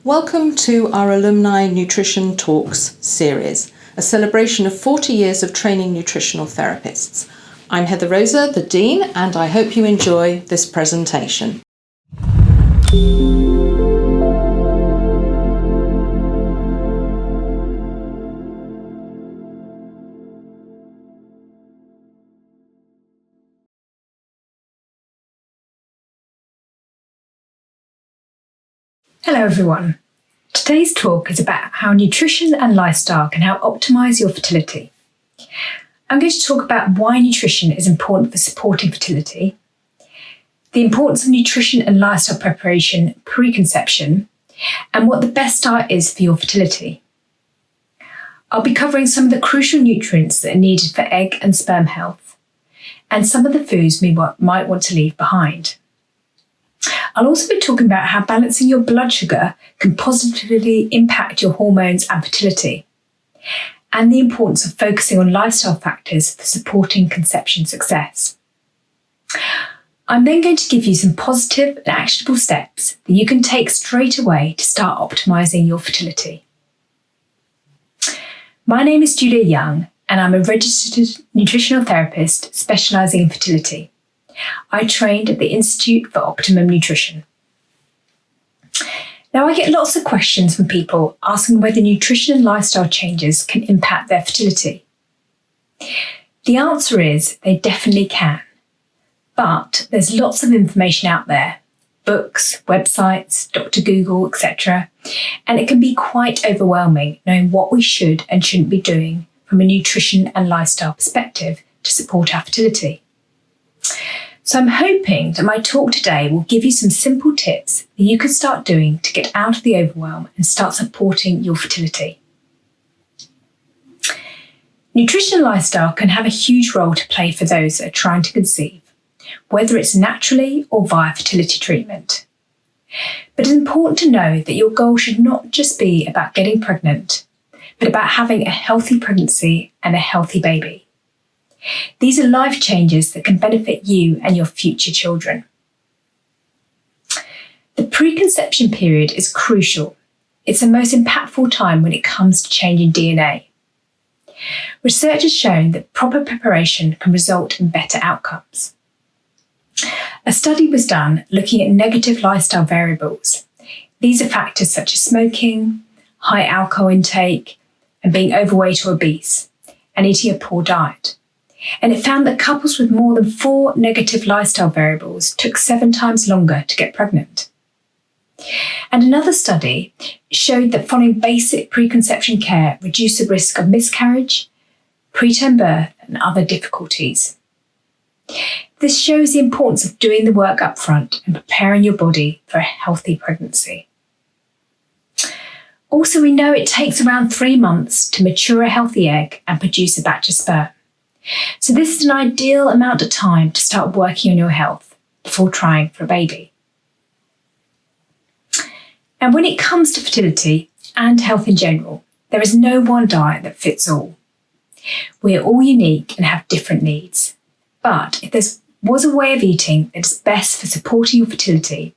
Welcome to our Alumni Nutrition Talks series, a celebration of 40 years of training nutritional therapists. I'm Heather Rosa, the Dean, and I hope you enjoy this presentation. Hello everyone. Today's talk is about how nutrition and lifestyle can help optimise your fertility. I'm going to talk about why nutrition is important for supporting fertility, the importance of nutrition and lifestyle preparation preconception, and what the best diet is for your fertility. I'll be covering some of the crucial nutrients that are needed for egg and sperm health, and some of the foods we might want to leave behind. I'll also be talking about how balancing your blood sugar can positively impact your hormones and fertility, and the importance of focusing on lifestyle factors for supporting conception success. I'm then going to give you some positive and actionable steps that you can take straight away to start optimising your fertility. My name is Julia Young, and I'm a registered nutritional therapist specialising in fertility. I trained at the Institute for Optimum Nutrition. Now, I get lots of questions from people asking whether nutrition and lifestyle changes can impact their fertility. The answer is they definitely can, but there's lots of information out there, books, websites, Dr. Google, etc., and it can be quite overwhelming knowing what we should and shouldn't be doing from a nutrition and lifestyle perspective to support our fertility. So I'm hoping that my talk today will give you some simple tips that you can start doing to get out of the overwhelm and start supporting your fertility. Nutrition and lifestyle can have a huge role to play for those that are trying to conceive, whether it's naturally or via fertility treatment. But it's important to know that your goal should not just be about getting pregnant, but about having a healthy pregnancy and a healthy baby. These are life changes that can benefit you and your future children. The preconception period is crucial. It's the most impactful time when it comes to changing DNA. Research has shown that proper preparation can result in better outcomes. A study was done looking at negative lifestyle variables. These are factors such as smoking, high alcohol intake, and being overweight or obese, and eating a poor diet. And it found that couples with more than 4 negative lifestyle variables took 7 times longer to get pregnant. And another study showed that following basic preconception care reduced the risk of miscarriage, preterm birth, and other difficulties. This shows the importance of doing the work up front and preparing your body for a healthy pregnancy. Also, we know it takes around 3 months to mature a healthy egg and produce a batch of sperm. So this is an ideal amount of time to start working on your health before trying for a baby. And when it comes to fertility and health in general, there is no one diet that fits all. We are all unique and have different needs. But if there was a way of eating that is best for supporting your fertility,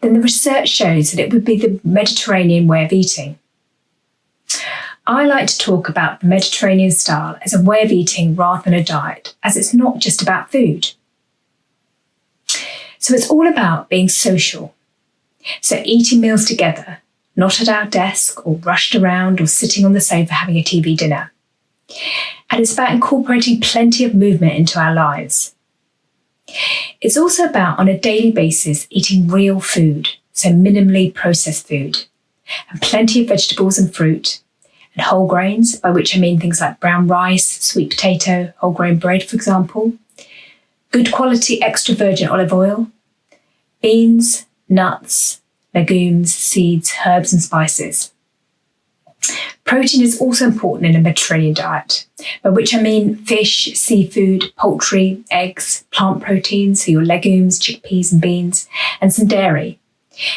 then the research shows that it would be the Mediterranean way of eating. I like to talk about the Mediterranean style as a way of eating rather than a diet, as it's not just about food. So it's all about being social. So eating meals together, not at our desk or rushed around or sitting on the sofa having a TV dinner. And it's about incorporating plenty of movement into our lives. It's also about, on a daily basis, eating real food, so minimally processed food, and plenty of vegetables and fruit, and whole grains, by which I mean things like brown rice, sweet potato, whole grain bread, for example, good quality extra virgin olive oil, beans, nuts, legumes, seeds, herbs and spices. Protein is also important in a Mediterranean diet, by which I mean fish, seafood, poultry, eggs, plant proteins, so your legumes, chickpeas and beans, and some dairy.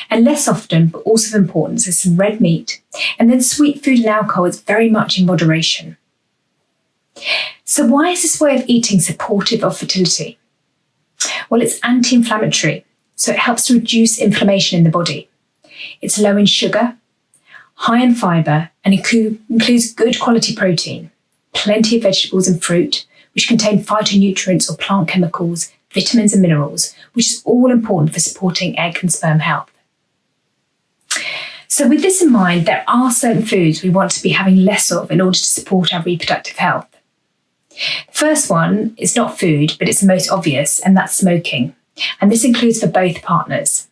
And less often, but also of importance, is some red meat. And then sweet food and alcohol is very much in moderation. So why is this way of eating supportive of fertility? Well, it's anti-inflammatory, so it helps to reduce inflammation in the body. It's low in sugar, high in fibre and includes good quality protein, plenty of vegetables and fruit, which contain phytonutrients or plant chemicals, vitamins and minerals, which is all important for supporting egg and sperm health. So with this in mind, there are certain foods we want to be having less of in order to support our reproductive health. The first one is not food, but it's the most obvious, and that's smoking. And this includes for both partners.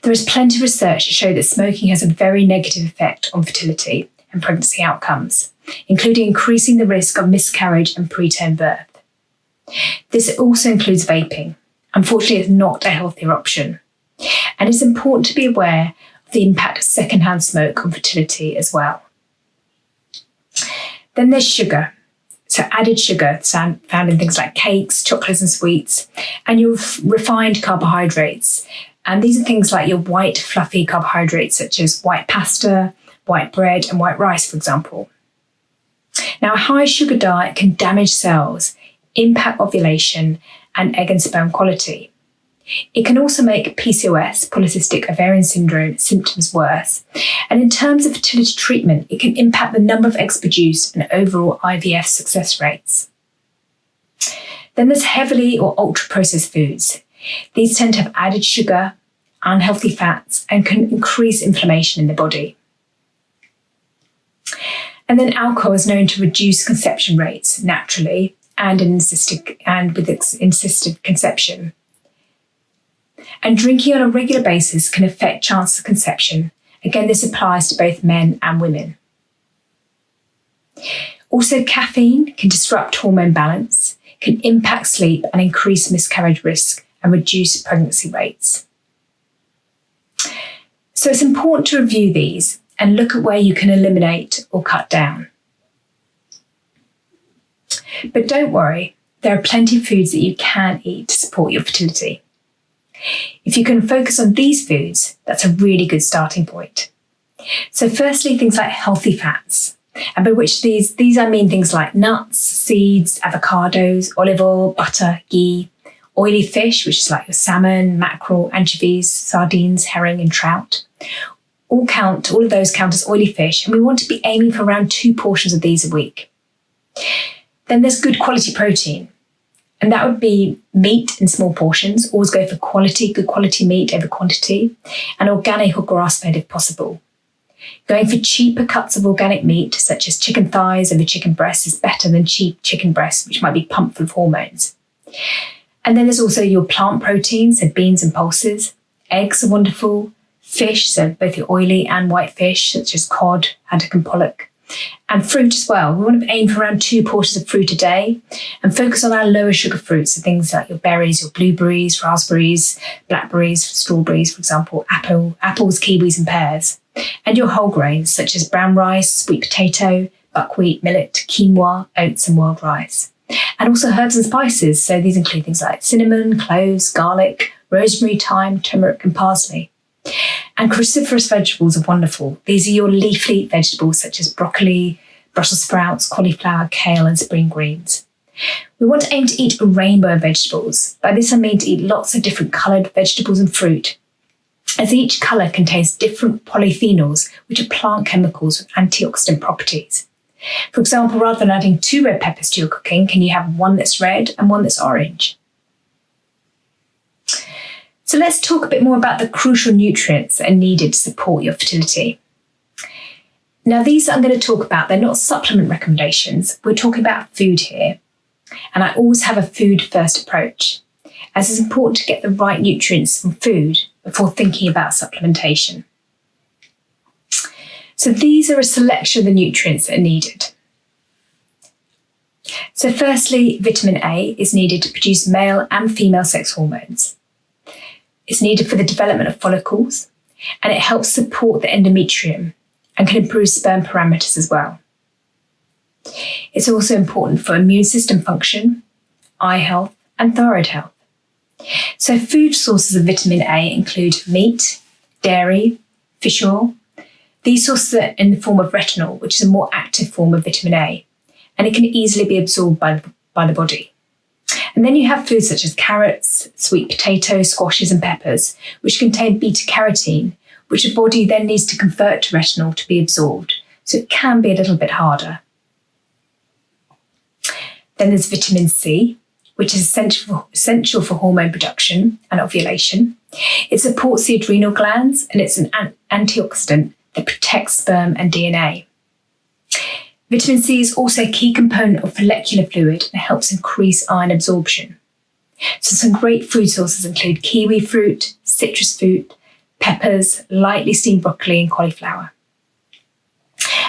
There is plenty of research to show that smoking has a very negative effect on fertility and pregnancy outcomes, including increasing the risk of miscarriage and preterm birth. This also includes vaping. Unfortunately, it's not a healthier option. And it's important to be aware of the impact of secondhand smoke on fertility as well. Then there's sugar. So added sugar found in things like cakes, chocolates and sweets, and your refined carbohydrates. And these are things like your white, fluffy carbohydrates, such as white pasta, white bread, and white rice, for example. Now, a high sugar diet can damage cells, impact ovulation, and egg and sperm quality. It can also make PCOS, polycystic ovarian syndrome, symptoms worse. And in terms of fertility treatment, it can impact the number of eggs produced and overall IVF success rates. Then there's heavily or ultra-processed foods. These tend to have added sugar, unhealthy fats, and can increase inflammation in the body. And then alcohol is known to reduce conception rates naturally and with assisted conception. And drinking on a regular basis can affect chances of conception. Again, this applies to both men and women. Also, caffeine can disrupt hormone balance, can impact sleep and increase miscarriage risk and reduce pregnancy rates. So it's important to review these and look at where you can eliminate or cut down. But don't worry, there are plenty of foods that you can eat to support your fertility. If you can focus on these foods, that's a really good starting point. So firstly, things like healthy fats. And by which these I mean things like nuts, seeds, avocados, olive oil, butter, ghee, oily fish, which is like your salmon, mackerel, anchovies, sardines, herring, and trout. All of those count as oily fish, and we want to be aiming for around 2 portions of these a week. Then there's good quality protein. And that would be meat in small portions. Always go for good quality meat over quantity, and organic or grass-fed if possible. Going for cheaper cuts of organic meat, such as chicken thighs over chicken breasts, is better than cheap chicken breasts, which might be pumped full of hormones. And then there's also your plant proteins, so beans and pulses. Eggs are wonderful. Fish, so both your oily and white fish, such as cod, haddock and pollock. And fruit as well. We want to aim for around 2 portions of fruit a day and focus on our lower sugar fruits, so things like your berries, your blueberries, raspberries, blackberries, strawberries, for example, apples, kiwis and pears. And your whole grains, such as brown rice, sweet potato, buckwheat, millet, quinoa, oats and wild rice. And also herbs and spices, so these include things like cinnamon, cloves, garlic, rosemary, thyme, turmeric and parsley. And cruciferous vegetables are wonderful. These are your leafy vegetables such as broccoli, Brussels sprouts, cauliflower, kale and spring greens. We want to aim to eat a rainbow of vegetables. By this I mean to eat lots of different coloured vegetables and fruit, as each colour contains different polyphenols, which are plant chemicals with antioxidant properties. For example, rather than adding 2 red peppers to your cooking, can you have one that's red and one that's orange? So let's talk a bit more about the crucial nutrients that are needed to support your fertility. Now, these that I'm going to talk about, they're not supplement recommendations. We're talking about food here. And I always have a food first approach, as it's important to get the right nutrients from food before thinking about supplementation. So these are a selection of the nutrients that are needed. So firstly, vitamin A is needed to produce male and female sex hormones. It's needed for the development of follicles, and it helps support the endometrium and can improve sperm parameters as well. It's also important for immune system function, eye health, and thyroid health. So food sources of vitamin A include meat, dairy, fish oil. These sources are in the form of retinol, which is a more active form of vitamin A, and it can easily be absorbed by the body. And then you have foods such as carrots, sweet potatoes, squashes and peppers, which contain beta-carotene, which the body then needs to convert to retinol to be absorbed, so it can be a little bit harder. Then there's vitamin C, which is essential for hormone production and ovulation. It supports the adrenal glands, and it's an antioxidant that protects sperm and DNA. Vitamin C is also a key component of follicular fluid and helps increase iron absorption. So some great food sources include kiwi fruit, citrus fruit, peppers, lightly steamed broccoli and cauliflower.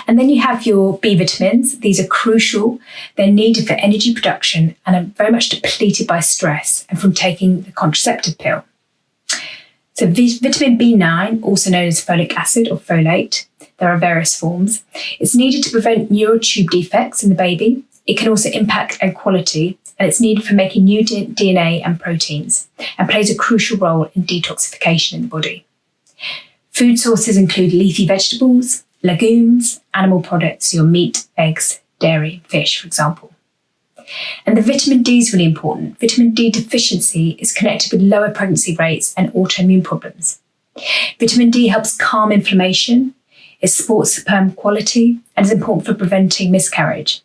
And then you have your B vitamins. These are crucial. They're needed for energy production and are very much depleted by stress and from taking the contraceptive pill. So vitamin B9, also known as folic acid or folate, there are various forms. It's needed to prevent neural tube defects in the baby. It can also impact egg quality, and it's needed for making new DNA and proteins, and plays a crucial role in detoxification in the body. Food sources include leafy vegetables, legumes, animal products, your meat, eggs, dairy, fish, for example. And the vitamin D is really important. Vitamin D deficiency is connected with lower pregnancy rates and autoimmune problems. Vitamin D helps calm inflammation, it supports sperm quality, and is important for preventing miscarriage.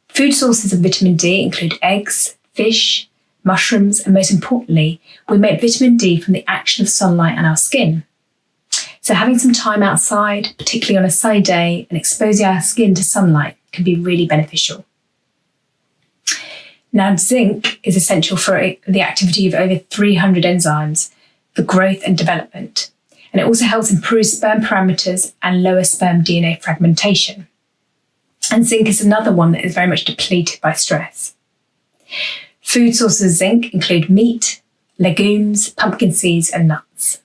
Food sources of vitamin D include eggs, fish, mushrooms, and most importantly, we make vitamin D from the action of sunlight on our skin. So having some time outside, particularly on a sunny day, and exposing our skin to sunlight can be really beneficial. Now, zinc is essential for the activity of over 300 enzymes for growth and development, and it also helps improve sperm parameters and lower sperm DNA fragmentation. And zinc is another one that is very much depleted by stress. Food sources of zinc include meat, legumes, pumpkin seeds, and nuts.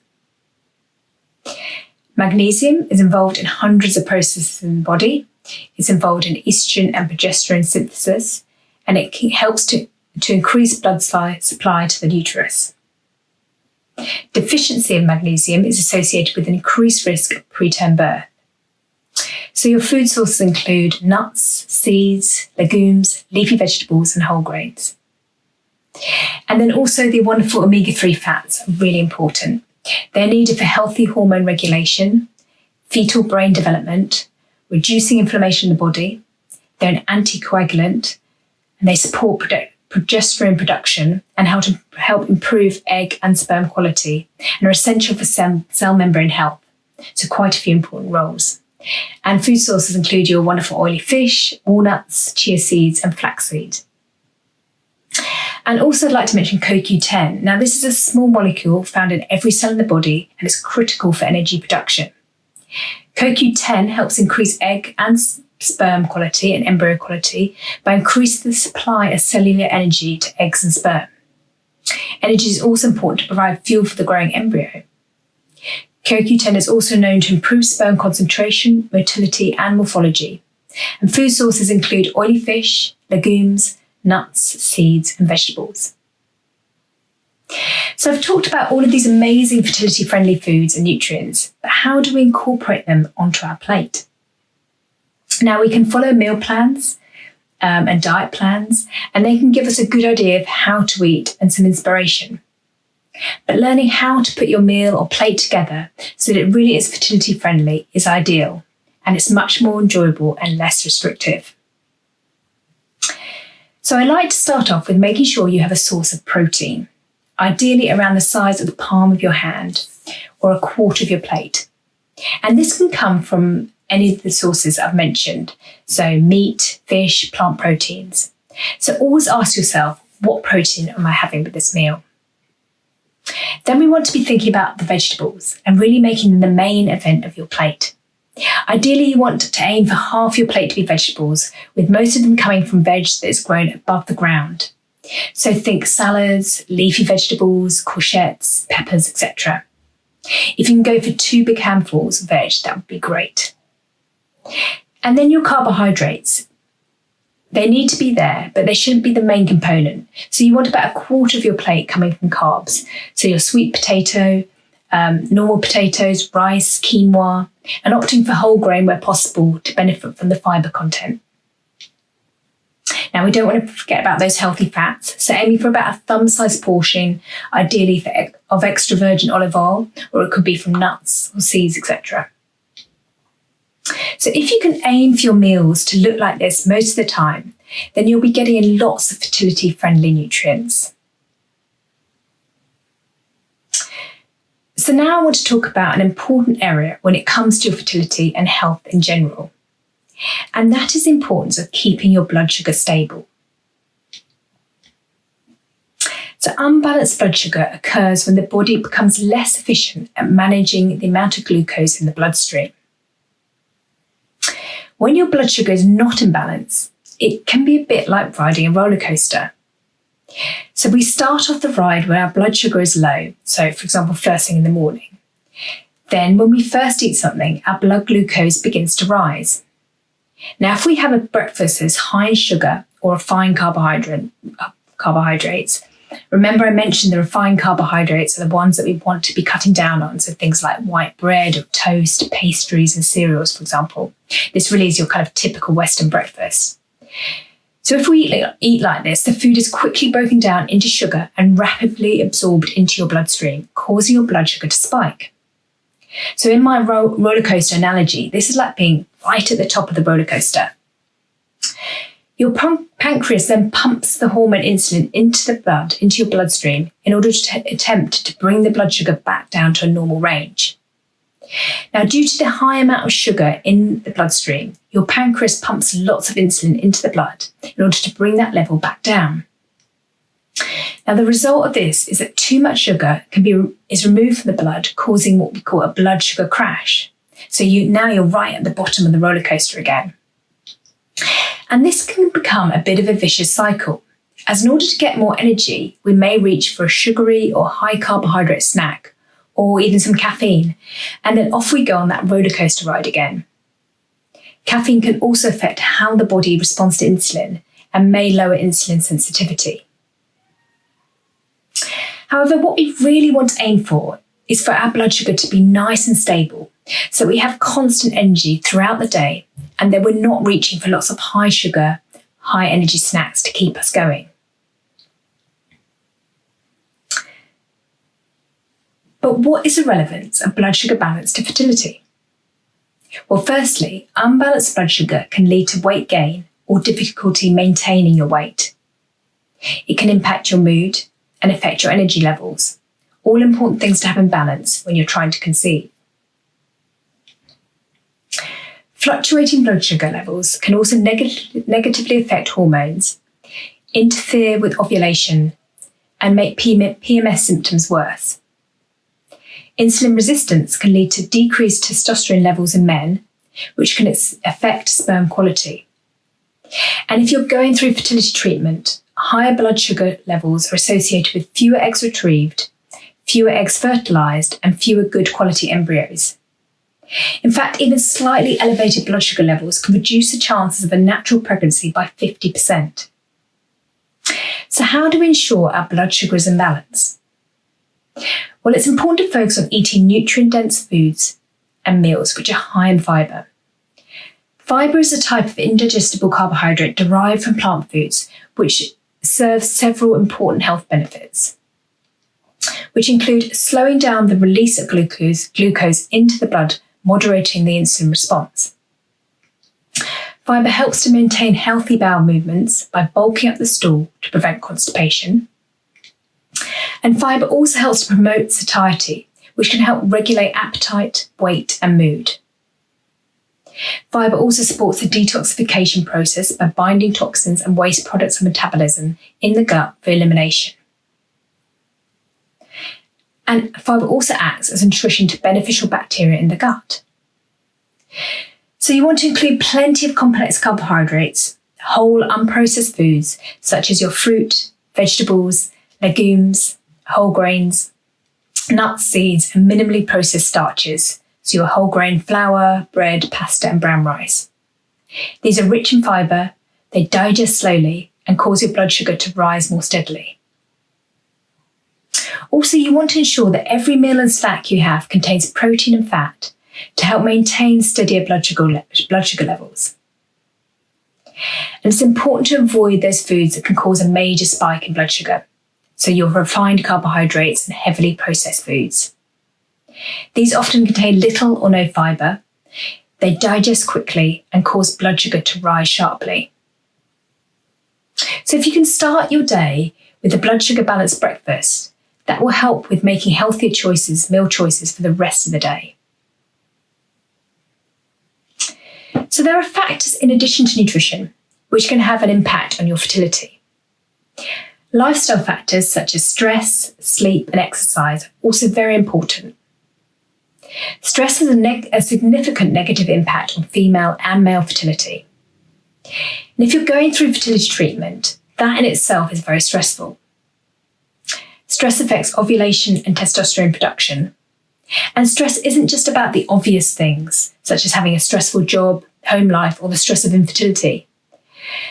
Magnesium is involved in hundreds of processes in the body. It's involved in estrogen and progesterone synthesis, and it helps to increase blood supply to the uterus. Deficiency of magnesium is associated with an increased risk of preterm birth. So your food sources include nuts, seeds, legumes, leafy vegetables, and whole grains. And then also the wonderful omega-3 fats are really important. They're needed for healthy hormone regulation, fetal brain development, reducing inflammation in the body. They're an anticoagulant, and they support progesterone production and help improve egg and sperm quality, and are essential for cell membrane health. So quite a few important roles. And food sources include your wonderful oily fish, walnuts, chia seeds, and flaxseed. And also I'd like to mention CoQ10. Now this is a small molecule found in every cell in the body and is critical for energy production. CoQ10 helps increase egg and sperm quality and embryo quality by increasing the supply of cellular energy to eggs and sperm. Energy is also important to provide fuel for the growing embryo. CoQ10 is also known to improve sperm concentration, motility, and morphology. And food sources include oily fish, legumes, nuts, seeds, and vegetables. So I've talked about all of these amazing fertility-friendly foods and nutrients, but how do we incorporate them onto our plate? Now we can follow meal plans and diet plans, and they can give us a good idea of how to eat and some inspiration. But learning how to put your meal or plate together so that it really is fertility friendly is ideal, and it's much more enjoyable and less restrictive. So I like to start off with making sure you have a source of protein, ideally around the size of the palm of your hand or a quarter of your plate. And this can come from any of the sources I've mentioned, so meat, fish, plant proteins. So always ask yourself, what protein am I having with this meal? Then we want to be thinking about the vegetables and really making them the main event of your plate. Ideally, you want to aim for half your plate to be vegetables, with most of them coming from veg that is grown above the ground. So think salads, leafy vegetables, courgettes, peppers, etc. If you can go for 2 big handfuls of veg, that would be great. And then your carbohydrates. They need to be there, but they shouldn't be the main component. So you want about a quarter of your plate coming from carbs. So your sweet potato, normal potatoes, rice, quinoa, and opting for whole grain where possible to benefit from the fibre content. Now, we don't want to forget about those healthy fats, so aiming for about a thumb-sized portion, ideally of extra virgin olive oil, or it could be from nuts or seeds, etc. So if you can aim for your meals to look like this most of the time, then you'll be getting lots of fertility-friendly nutrients. So now I want to talk about an important area when it comes to your fertility and health in general, and that is the importance of keeping your blood sugar stable. So unbalanced blood sugar occurs when the body becomes less efficient at managing the amount of glucose in the bloodstream. When your blood sugar is not in balance, it can be a bit like riding a roller coaster. So we start off the ride when our blood sugar is low, so for example, first thing in the morning. Then when we first eat something, our blood glucose begins to rise. Now, if we have a breakfast that's high in sugar or refined carbohydrates, remember I mentioned the refined carbohydrates are the ones that we want to be cutting down on, so things like white bread or toast, pastries and cereals, for example. This really is your kind of typical Western breakfast. So if we eat like this, the food is quickly broken down into sugar and rapidly absorbed into your bloodstream, causing your blood sugar to spike. So in my roller coaster analogy, this is like being right at the top of the roller coaster. Your pancreas then pumps the hormone insulin into the blood, into your bloodstream, in order to attempt to bring the blood sugar back down to a normal range. Now, due to the high amount of sugar in the bloodstream, your pancreas pumps lots of insulin into the blood in order to bring that level back down. Now, the result of this is that too much sugar is removed from the blood, causing what we call a blood sugar crash. So now you're right at the bottom of the roller coaster again. And this can become a bit of a vicious cycle, as in order to get more energy, we may reach for a sugary or high carbohydrate snack, or even some caffeine, and then off we go on that roller coaster ride again. Caffeine can also affect how the body responds to insulin and may lower insulin sensitivity. However, what we really want to aim for is for our blood sugar to be nice and stable, so we have constant energy throughout the day and that we're not reaching for lots of high sugar, high energy snacks to keep us going. But what is the relevance of blood sugar balance to fertility? Well, firstly, unbalanced blood sugar can lead to weight gain or difficulty maintaining your weight. It can impact your mood and affect your energy levels, all important things to have in balance when you're trying to conceive. Fluctuating blood sugar levels can also negatively affect hormones, interfere with ovulation, and make PMS symptoms worse. Insulin resistance can lead to decreased testosterone levels in men, which can affect sperm quality. And if you're going through fertility treatment, higher blood sugar levels are associated with fewer eggs retrieved, fewer eggs fertilised, and fewer good quality embryos. In fact, even slightly elevated blood sugar levels can reduce the chances of a natural pregnancy by 50%. So how do we ensure our blood sugar is in balance? Well, it's important to focus on eating nutrient-dense foods and meals which are high in fibre. Fibre is a type of indigestible carbohydrate derived from plant foods which serves several important health benefits, which include slowing down the release of glucose into the blood, moderating the insulin response. Fibre helps to maintain healthy bowel movements by bulking up the stool to prevent constipation. And fibre also helps to promote satiety, which can help regulate appetite, weight, and mood. Fibre also supports the detoxification process by binding toxins and waste products of metabolism in the gut for elimination. And fibre also acts as nutrition to beneficial bacteria in the gut. So you want to include plenty of complex carbohydrates, whole unprocessed foods such as your fruit, vegetables, legumes, whole grains, nuts, seeds, and minimally processed starches, so your whole grain flour, bread, pasta, and brown rice. These are rich in fibre, they digest slowly, and cause your blood sugar to rise more steadily. Also, you want to ensure that every meal and snack you have contains protein and fat to help maintain steadier blood sugar levels. And it's important to avoid those foods that can cause a major spike in blood sugar, so your refined carbohydrates and heavily processed foods. These often contain little or no fibre. They digest quickly and cause blood sugar to rise sharply. So if you can start your day with a blood sugar balanced breakfast, that will help with making healthier choices, meal choices for the rest of the day. So there are factors in addition to nutrition which can have an impact on your fertility. Lifestyle factors such as stress, sleep and exercise are also very important. Stress has a significant negative impact on female and male fertility. And if you're going through fertility treatment, that in itself is very stressful. Stress affects ovulation and testosterone production. And stress isn't just about the obvious things, such as having a stressful job, home life, or the stress of infertility.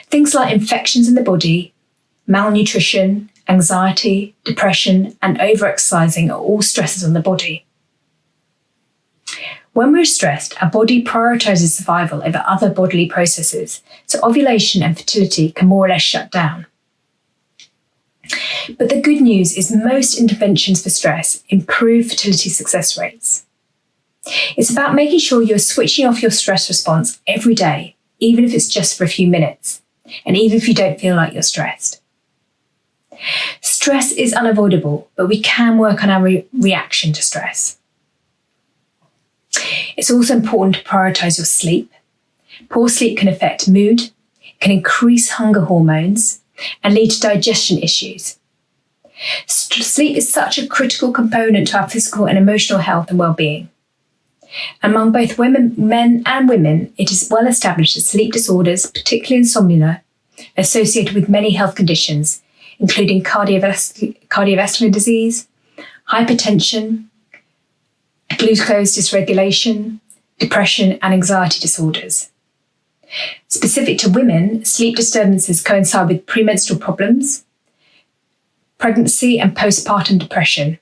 Things like infections in the body, malnutrition, anxiety, depression, and overexercising are all stresses on the body. When we're stressed, our body prioritises survival over other bodily processes, so ovulation and fertility can more or less shut down. But the good news is most interventions for stress improve fertility success rates. It's about making sure you're switching off your stress response every day, even if it's just for a few minutes, and even if you don't feel like you're stressed. Stress is unavoidable, but we can work on our reaction to stress. It's also important to prioritise your sleep. Poor sleep can affect mood, can increase hunger hormones, and lead to digestion issues. Sleep is such a critical component to our physical and emotional health and well-being. Among both men and women, it is well established that sleep disorders, particularly insomnia, are associated with many health conditions, including cardiovascular disease, hypertension, glucose dysregulation, depression, and anxiety disorders. Specific to women, sleep disturbances coincide with premenstrual problems, pregnancy, and postpartum depression.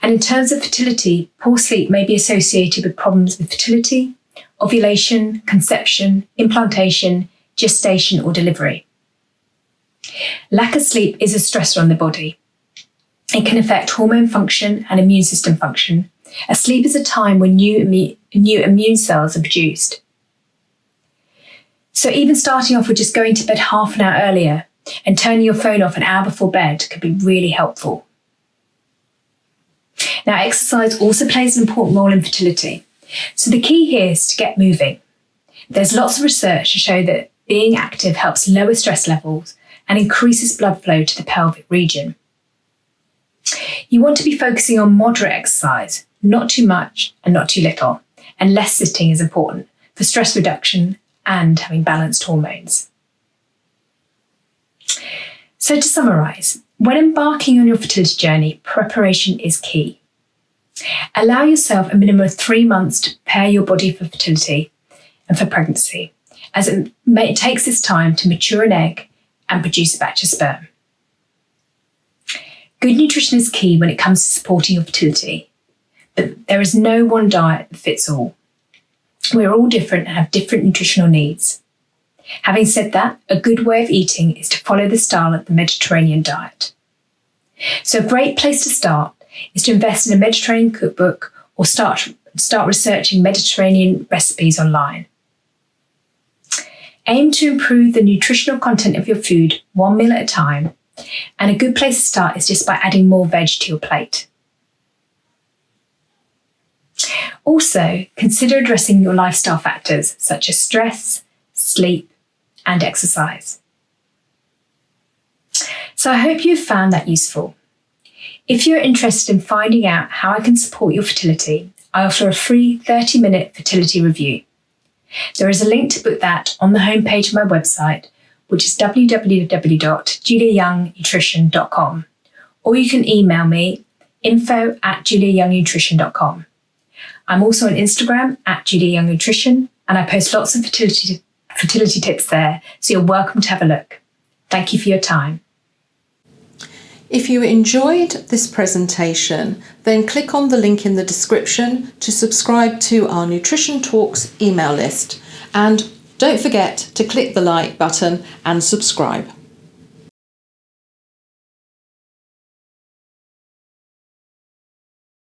And in terms of fertility, poor sleep may be associated with problems with fertility, ovulation, conception, implantation, gestation, or delivery. Lack of sleep is a stressor on the body. It can affect hormone function and immune system function, as sleep is a time when new immune cells are produced. So even starting off with just going to bed half an hour earlier and turning your phone off an hour before bed could be really helpful. Now, exercise also plays an important role in fertility. So the key here is to get moving. There's lots of research to show that being active helps lower stress levels and increases blood flow to the pelvic region. You want to be focusing on moderate exercise, not too much and not too little, and less sitting is important for stress reduction and having balanced hormones. So to summarise, when embarking on your fertility journey, preparation is key. Allow yourself a minimum of 3 months to prepare your body for fertility and for pregnancy, as it takes this time to mature an egg and produce a batch of sperm. Good nutrition is key when it comes to supporting your fertility, but there is no one diet that fits all. We're all different and have different nutritional needs. Having said that, a good way of eating is to follow the style of the Mediterranean diet. So a great place to start is to invest in a Mediterranean cookbook or start researching Mediterranean recipes online. Aim to improve the nutritional content of your food one meal at a time, and a good place to start is just by adding more veg to your plate. Also, consider addressing your lifestyle factors such as stress, sleep, and exercise. So I hope you've found that useful. If you're interested in finding out how I can support your fertility, I offer a free 30-minute fertility review. There is a link to book that on the homepage of my website, which is www.juliayoungnutrition.com, or you can email me info@juliayoungnutrition.com. I'm also on Instagram @juliayoungnutrition, and I post lots of fertility tips there, so you're welcome to have a look. Thank you for your time. If you enjoyed this presentation, then click on the link in the description to subscribe to our Nutrition Talks email list. And Don't forget to click the like button and subscribe.